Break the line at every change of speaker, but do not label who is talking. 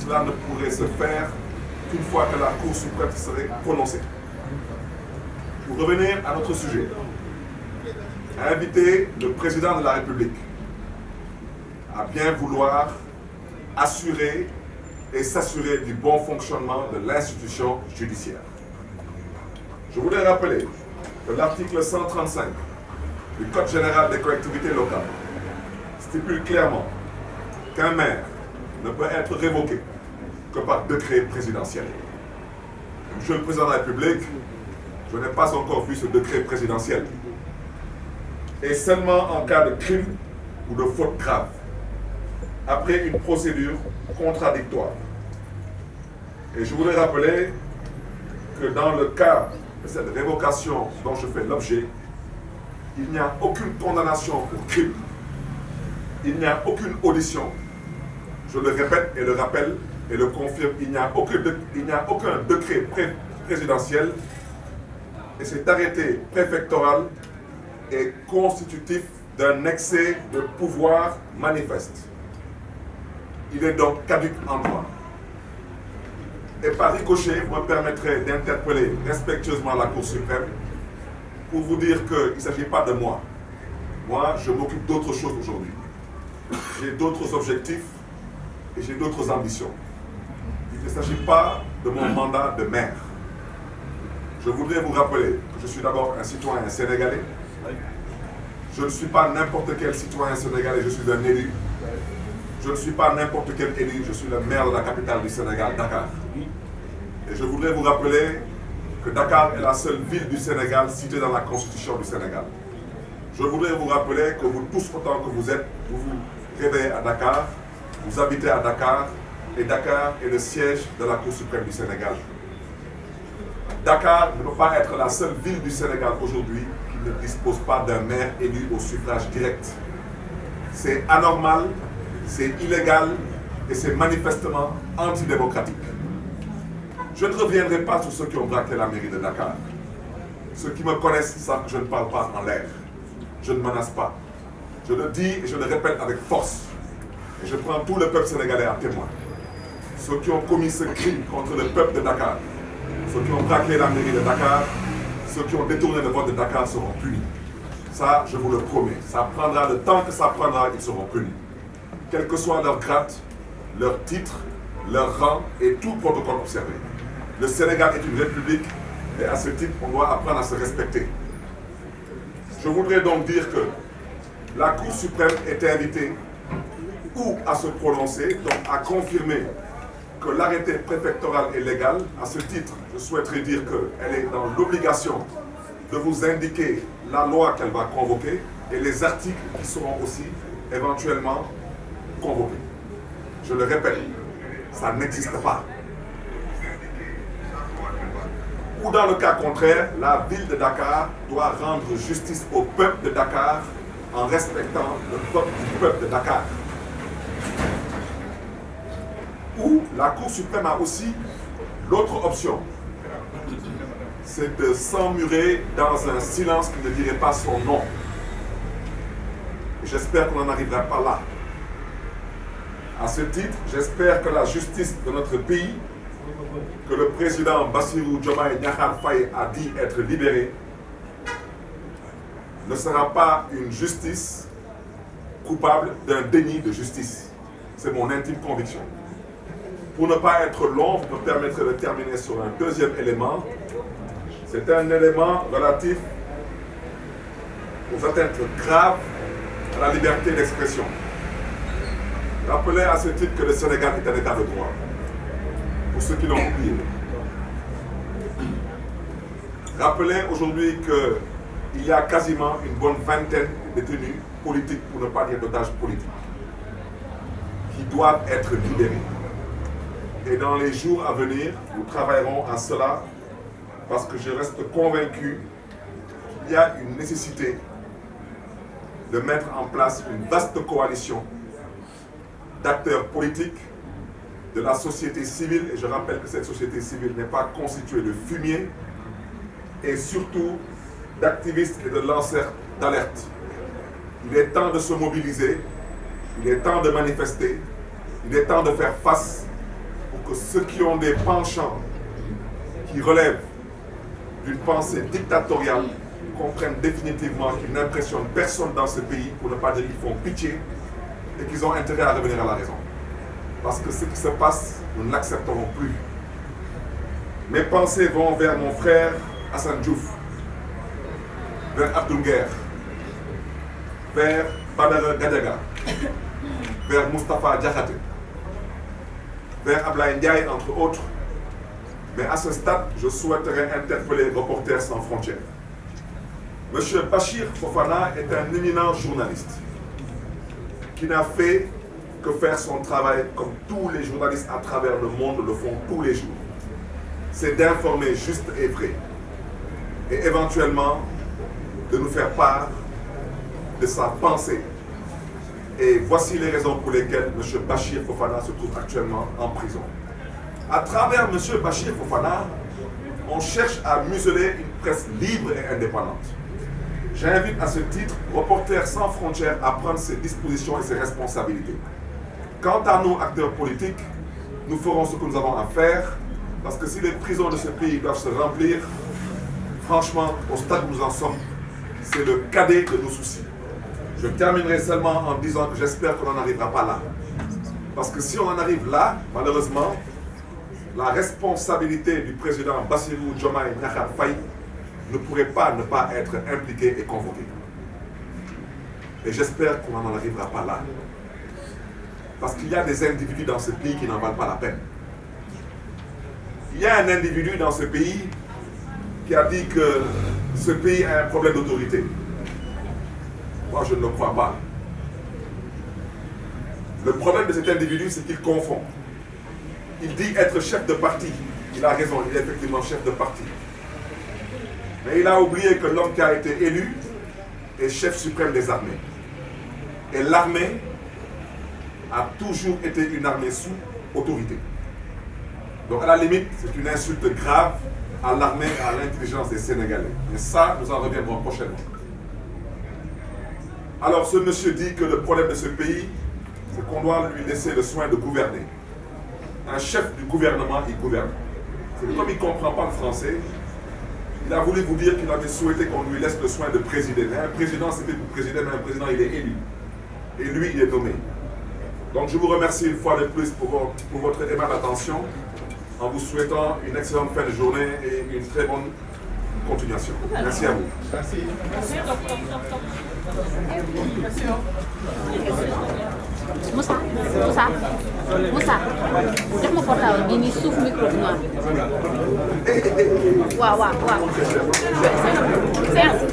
cela ne pourrait se faire qu'une fois que la Cour suprême serait prononcée. Pour revenir à notre sujet, inviter le président de la République à bien vouloir assurer et s'assurer du bon fonctionnement de l'institution judiciaire. Je voudrais rappeler que l'article 135 du Code général des collectivités locales stipule clairement qu'un maire ne peut être révoqué que par décret présidentiel. Monsieur le Président de la République, je n'ai pas encore vu ce décret présidentiel. Et seulement en cas de crime ou de faute grave, après une procédure contradictoire. Et je voudrais rappeler que dans le cas de cette révocation dont je fais l'objet, il n'y a aucune condamnation pour crime, il n'y a aucune audition, je le répète et le rappelle et le confirme, il n'y a aucun décret présidentiel et cet arrêté préfectoral est constitutif d'un excès de pouvoir manifeste. Il est donc caduc en droit. Et par ricochet, vous me permettrez d'interpeller respectueusement la Cour suprême pour vous dire qu'il ne s'agit pas de moi. Moi, je m'occupe d'autre chose aujourd'hui. J'ai d'autres objectifs et j'ai d'autres ambitions. Il ne s'agit pas de mon mandat de maire. Je voudrais vous rappeler que je suis d'abord un citoyen sénégalais. Je ne suis pas n'importe quel citoyen sénégalais, je suis un élu. Je ne suis pas n'importe quel élu, je suis le maire de la capitale du Sénégal, Dakar. Et je voudrais vous rappeler que Dakar est la seule ville du Sénégal citée dans la Constitution du Sénégal. Je voudrais vous rappeler que vous tous, autant que vous êtes, vous vous réveillez à Dakar, vous habitez à Dakar, et Dakar est le siège de la Cour suprême du Sénégal. Dakar ne peut pas être la seule ville du Sénégal aujourd'hui qui ne dispose pas d'un maire élu au suffrage direct. C'est anormal, c'est illégal et c'est manifestement antidémocratique. Je ne reviendrai pas sur ceux qui ont braqué la mairie de Dakar. Ceux qui me connaissent savent que je ne parle pas en l'air. Je ne menace pas. Je le dis et je le répète avec force. Et je prends tout le peuple sénégalais à témoin. Ceux qui ont commis ce crime contre le peuple de Dakar, ceux qui ont braqué la mairie de Dakar, ceux qui ont détourné le vote de Dakar seront punis. Ça, je vous le promets. Ça prendra le temps que ça prendra, ils seront punis. Quel que soit leur grade, leur titre, leur rang et tout protocole observé. Le Sénégal est une république et à ce titre, on doit apprendre à se respecter. Je voudrais donc dire que la Cour suprême est invitée ou à se prononcer, donc à confirmer que l'arrêté préfectoral est légal. À ce titre, je souhaiterais dire qu'elle est dans l'obligation de vous indiquer la loi qu'elle va convoquer et les articles qui seront aussi éventuellement convoqués. Je le répète, ça n'existe pas. Ou dans le cas contraire, la ville de Dakar doit rendre justice au peuple de Dakar en respectant le vote du peuple de Dakar. Ou la Cour suprême a aussi l'autre option, c'est de s'emmurer dans un silence qui ne dirait pas son nom. J'espère qu'on n'en arrivera pas là. À ce titre, j'espère que la justice de notre pays, que le président Bassirou Diomaye Diakhar Faye a dit être libéré, ne sera pas une justice coupable d'un déni de justice. C'est mon intime conviction. Pour ne pas être long, vous me permettrez de terminer sur un deuxième élément. C'est un élément relatif aux atteintes graves à la liberté d'expression. Rappelez à ce titre que le Sénégal est un état de droit. Pour ceux qui l'ont oublié. Rappelez aujourd'hui qu'il y a quasiment une bonne vingtaine de détenus politiques, pour ne pas dire d'otages politiques, qui doivent être libérés. Et dans les jours à venir, nous travaillerons à cela parce que je reste convaincu qu'il y a une nécessité de mettre en place une vaste coalition d'acteurs politiques, de la société civile, et je rappelle que cette société civile n'est pas constituée de fumier, et surtout d'activistes et de lanceurs d'alerte. Il est temps de se mobiliser, il est temps de manifester, il est temps de faire face ceux qui ont des penchants qui relèvent d'une pensée dictatoriale comprennent définitivement qu'ils n'impressionnent personne dans ce pays, pour ne pas dire qu'ils font pitié, et qu'ils ont intérêt à revenir à la raison. Parce que ce qui se passe, nous ne l'accepterons plus. Mes pensées vont vers mon frère Hassan Diouf, vers Abdoul Nguer, vers Badara Gadiaga, vers Moustapha Diakhaté, vers Ablaye Ndiaye, entre autres. Mais à ce stade, je souhaiterais interpeller Reporters sans frontières. Monsieur Bachir Fofana est un éminent journaliste qui n'a fait que faire son travail comme tous les journalistes à travers le monde le font tous les jours. C'est d'informer juste et vrai. Et éventuellement, de nous faire part de sa pensée. Et voici les raisons pour lesquelles M. Bachir Fofana se trouve actuellement en prison. À travers M. Bachir Fofana, on cherche à museler une presse libre et indépendante. J'invite à ce titre Reporters sans frontières à prendre ses dispositions et ses responsabilités. Quant à nous, acteurs politiques, nous ferons ce que nous avons à faire, parce que si les prisons de ce pays doivent se remplir, franchement, au stade où nous en sommes, c'est le cadet de nos soucis. Je terminerai seulement en disant que j'espère qu'on n'en arrivera pas là. Parce que si on en arrive là, malheureusement, la responsabilité du président Bassirou Diomaye Diakhar Faye ne pourrait pas ne pas être impliquée et convoquée. Et j'espère qu'on n'en arrivera pas là. Parce qu'il y a des individus dans ce pays qui n'en valent pas la peine. Il y a un individu dans ce pays qui a dit que ce pays a un problème d'autorité. Moi, je ne le crois pas. Le problème de cet individu, c'est qu'il confond. Il dit être chef de parti. Il a raison, il est effectivement chef de parti. Mais il a oublié que l'homme qui a été élu est chef suprême des armées. Et l'armée a toujours été une armée sous autorité. Donc à la limite, c'est une insulte grave à l'armée et à l'intelligence des Sénégalais. Mais ça, nous en reviendrons prochainement. Alors ce monsieur dit que le problème de ce pays, c'est qu'on doit lui laisser le soin de gouverner. Un chef du gouvernement, il gouverne. C'est comme il ne comprend pas le français, il a voulu vous dire qu'il avait souhaité qu'on lui laisse le soin de présider. Mais un président, c'est fait pour présider, mais un président, il est élu. Et lui, il est nommé. Donc je vous remercie une fois de plus pour votre aimable attention, en vous souhaitant une excellente fin de journée et une très bonne continuation. Merci à vous.
Merci.
Moussa jox ma portable bi nii suuf micro bi noonu waaw Serge